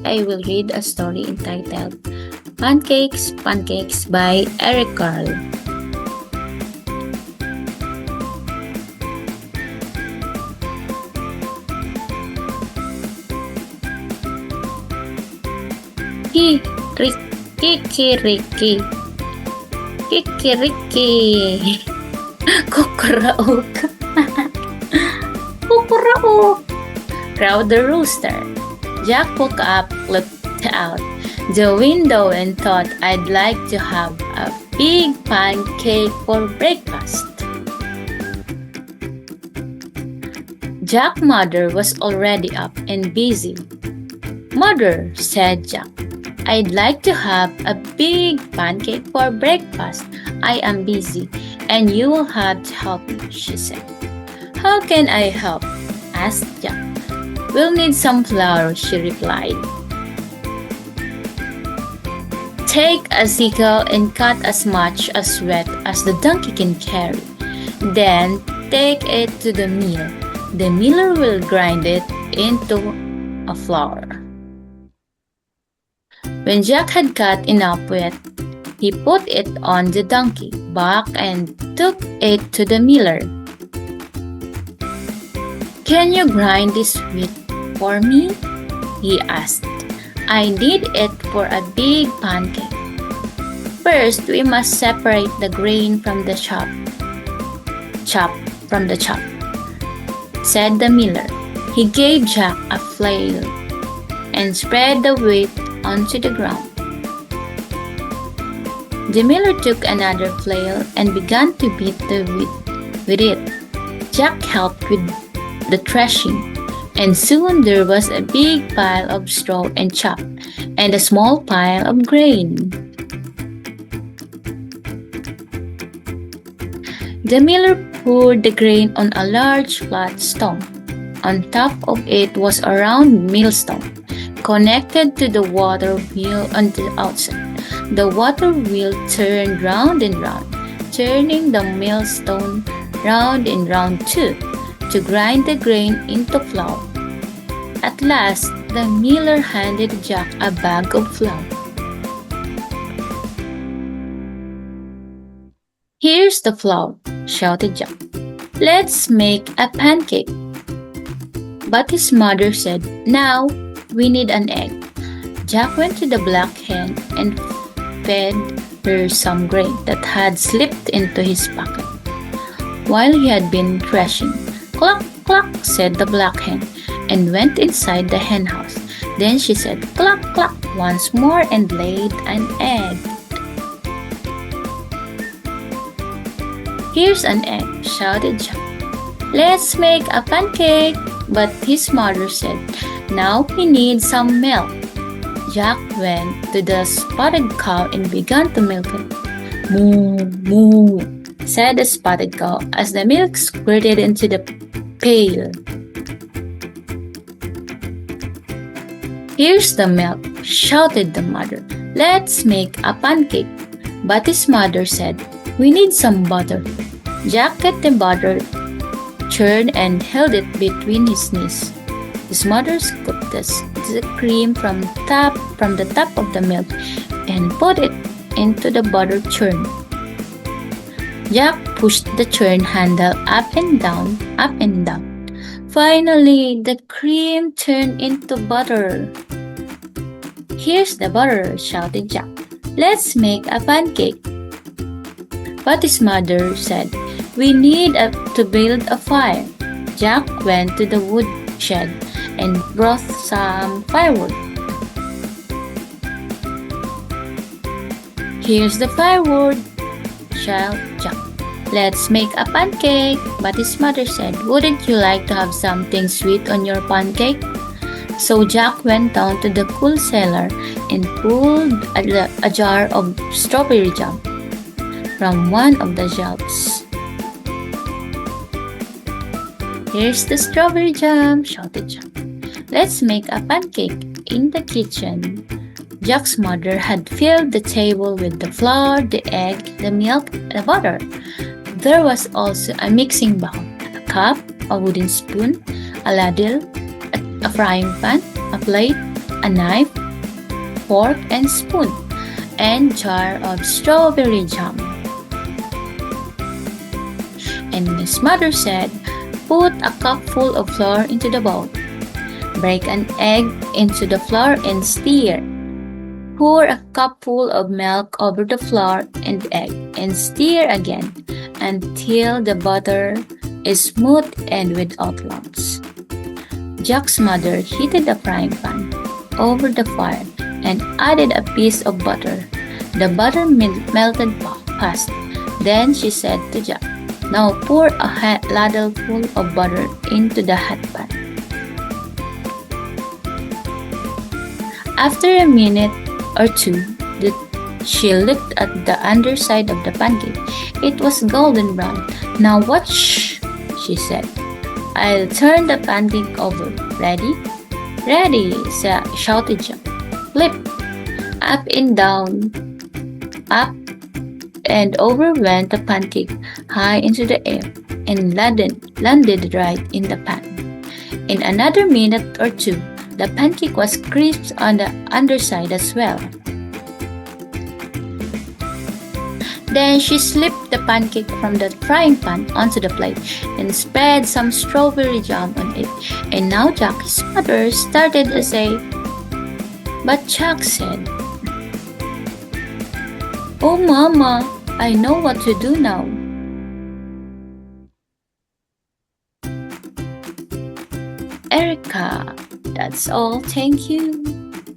I will read a story entitled Pancakes, Pancakes by Carle. Kikiriki, kikiriki, kukuraok, kukuraok, crowed the rooster. Jack woke up, looked out the window and thought, I'd like to have a big pancake for breakfast. Jack's mother was already up and busy. Mother, said Jack, I'd like to have a big pancake for breakfast. I am busy and you will have to help me, she said. How can I help? Asked Jack. We'll need some flour, she replied. Take a sickle and cut as much as wet as the donkey can carry. Then take it to the mill. The miller will grind it into a flour. When Jack had cut enough wet, he put it on the donkey back and took it to the miller. Can you grind this wheat for me? He asked. I need it for a big pancake. First, we must separate the grain from the chaff, said the miller. He gave Jack a flail and spread the wheat onto the ground. The miller took another flail and began to beat the wheat with it. Jack helped with the threshing, and soon there was a big pile of straw and chaff, and a small pile of grain. The miller poured the grain on a large flat stone. On top of it was a round millstone, connected to the water wheel on the outside. The water wheel turned round and round, turning the millstone round and round too, to grind the grain into flour. At last, the miller handed Jack a bag of flour. Here's the flour, shouted Jack. Let's make a pancake. But his mother said, now we need an egg. Jack went to the black hen and fed her some grain that had slipped into his pocket while he had been threshing. Cluck, cluck, said the black hen, and went inside the hen house. Then she said, cluck, cluck, once more and laid an egg. Here's an egg, shouted Jack. Let's make a pancake. But his mother said, now we need some milk. Jack went to the spotted cow and began to milk it. Moo, moo, said the spotted cow as the milk squirted into the pail. Here's the milk, shouted the mother. Let's make a pancake. But his mother said, we need some butter. Jack got the butter, churned and held it between his knees. His mother scooped the cream from the top of the milk and put it into the butter churn. Jack pushed the churn handle up and down, up and down. Finally, the cream turned into butter. Here's the butter, shouted Jack. Let's make a pancake. But his mother said, we need to build a fire. Jack went to the woodshed and brought some firewood. Here's the firewood, shouted Jack. Let's make a pancake. But his mother said, wouldn't you like to have something sweet on your pancake? So Jack went down to the cool cellar and pulled a jar of strawberry jam from one of the shelves. Here's the strawberry jam, shouted Jack. Let's make a pancake in the kitchen. Jack's mother had filled the table with the flour, the egg, the milk, and the butter. There was also a mixing bowl, a cup, a wooden spoon, a ladle, a frying pan, a plate, a knife, fork and spoon, and jar of strawberry jam. And his mother said, put a cupful of flour into the bowl. Break an egg into the flour and stir. Pour a cupful of milk over the flour and egg and stir again until the butter is smooth and without lumps. Jack's mother heated a frying pan over the fire and added a piece of butter. The butter melted fast. Then she said to Jack, now pour a ladleful of butter into the hot pan. After a minute or two, she looked at the underside of the pancake. It was golden brown. Now watch, she said. I'll turn the pancake over. Ready? Ready, shouted Jack. Flip, up and down, up and over went the pancake high into the air and landed right in the pan. In another minute or two, the pancake was crisp on the underside as well. Then she slipped the pancake from the frying pan onto the plate and spread some strawberry jam on it. And now Jack's mother started to say, but Jack said, oh Mama, I know what to do now. Erica, that's all. Thank you.